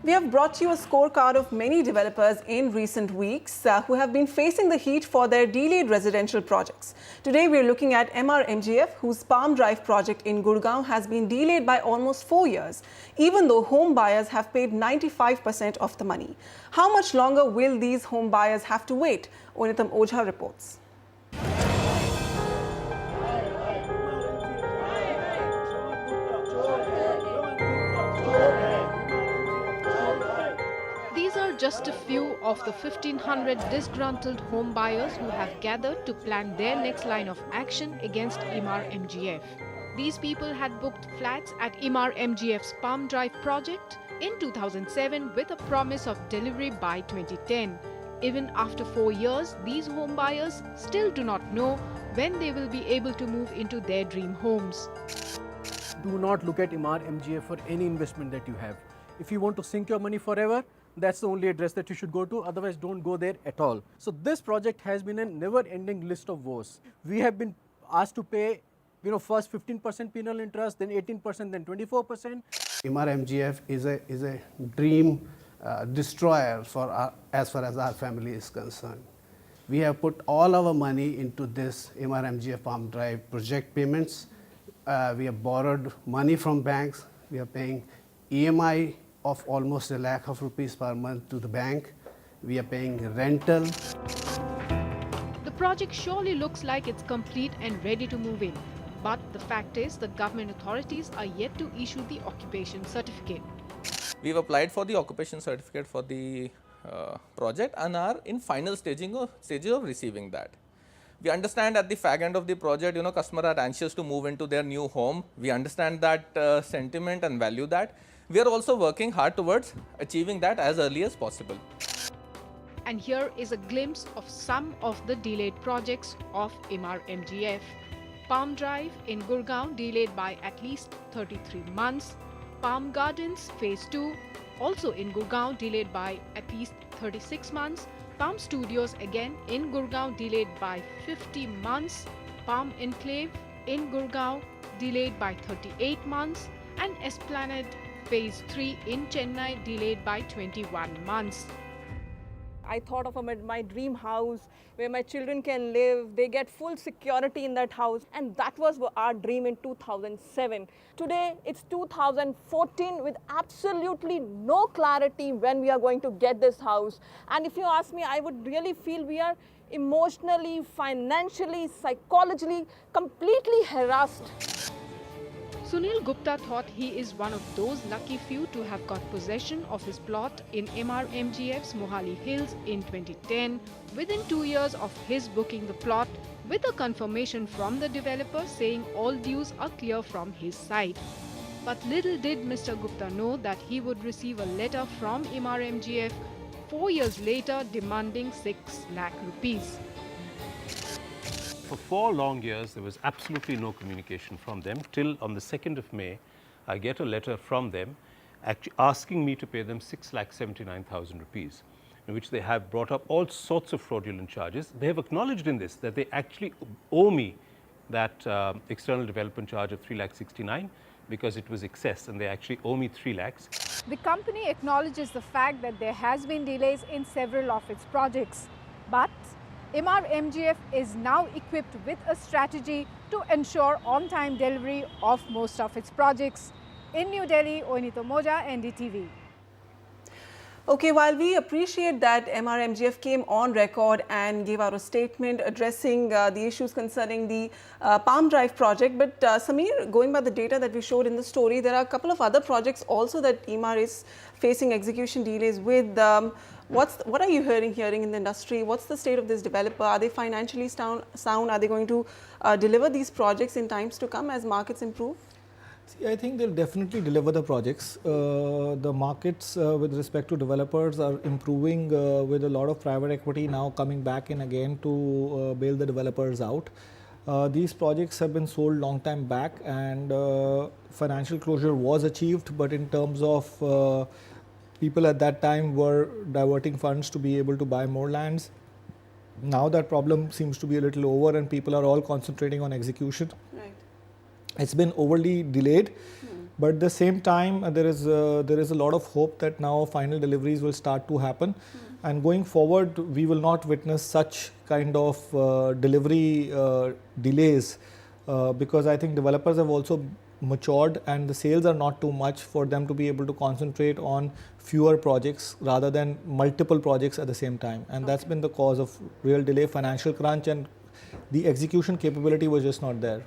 We have brought you a scorecard of many developers in recent weeks who have been facing the heat for their delayed residential projects. Today we are looking at MRMGF, whose Palm Drive project in Gurgaon has been delayed by almost 4 years, even though home buyers have paid 95% of the money. How much longer will these home buyers have to wait? Onitam Ojha reports. These are just a few of the 1,500 disgruntled home buyers who have gathered to plan their next line of action against Emaar MGF. These people had booked flats at Emaar MGF's Palm Drive project in 2007 with a promise of delivery by 2010. Even after 4 years, these home buyers still do not know when they will be able to move into their dream homes. Do not look at Emaar MGF for any investment that you have. If you want to sink your money forever, that's the only address that you should go to, otherwise don't go there at all. So this project has been a never-ending list of woes. We have been asked to pay, first 15% penal interest, then 18%, then 24%. Emaar MGF is a dream destroyer as far as our family is concerned. We have put all our money into this Emaar MGF Palm Drive project payments. We have borrowed money from banks. We are paying EMI of almost ₹1 lakh per month to the bank. We are paying rental. The project surely looks like it's complete and ready to move in. But the fact is, the government authorities are yet to issue the occupation certificate. We've applied for the occupation certificate for the project and are in final stages of receiving that. We understand at the fag end of the project, customers are anxious to move into their new home. We understand that sentiment and value that. We are also working hard towards achieving that as early as possible. And here is a glimpse of some of the delayed projects of Emaar MGF. Palm Drive in Gurgaon delayed by at least 33 months. Palm Gardens Phase 2 also in Gurgaon delayed by at least 36 months. Palm Studios again in Gurgaon delayed by 50 months. Palm Enclave in Gurgaon delayed by 38 months. And Esplanade Phase 3 in Chennai delayed by 21 months. I thought of my dream house where my children can live, they get full security in that house, and that was our dream in 2007. Today it's 2014 with absolutely no clarity when we are going to get this house. And if you ask me, I would really feel we are emotionally, financially, psychologically completely harassed. Sunil Gupta thought he is one of those lucky few to have got possession of his plot in Emaar MGF's Mohali Hills in 2010, within 2 years of his booking the plot, with a confirmation from the developer saying all dues are clear from his side. But little did Mr. Gupta know that he would receive a letter from Emaar MGF 4 years later demanding 6 lakh rupees. For 4 long years, there was absolutely no communication from them till on the 2nd of May, I get a letter from them asking me to pay them 6,79,000 rupees, in which they have brought up all sorts of fraudulent charges. They have acknowledged in this that they actually owe me that external development charge of 3,69,000 because it was excess, and they actually owe me 3 lakhs. The company acknowledges the fact that there has been delays in several of its projects, but Emaar MGF is now equipped with a strategy to ensure on-time delivery of most of its projects. In New Delhi, Onitam Ojha, NDTV. Okay, while we appreciate that MRMGF came on record and gave out a statement addressing the issues concerning the Palm Drive project, but Samir, going by the data that we showed in the story, there are a couple of other projects also that Emaar is facing execution delays with. What are you hearing in the industry? What's the state of this developer? Are they financially sound? Are they going to deliver these projects in times to come as markets improve? See, I think they'll definitely deliver the projects. The markets with respect to developers are improving with a lot of private equity now coming back in again to bail the developers out. These projects have been sold long time back, and financial closure was achieved, but in terms of people at that time were diverting funds to be able to buy more lands. Now that problem seems to be a little over and people are all concentrating on execution. Right. It's been overly delayed, But at the same time, there is a lot of hope that now final deliveries will start to happen, and going forward, we will not witness such kind of delivery delays, because I think developers have also matured and the sales are not too much for them to be able to concentrate on fewer projects rather than multiple projects at the same time, and that's been the cause of real delay, financial crunch, and the execution capability was just not there.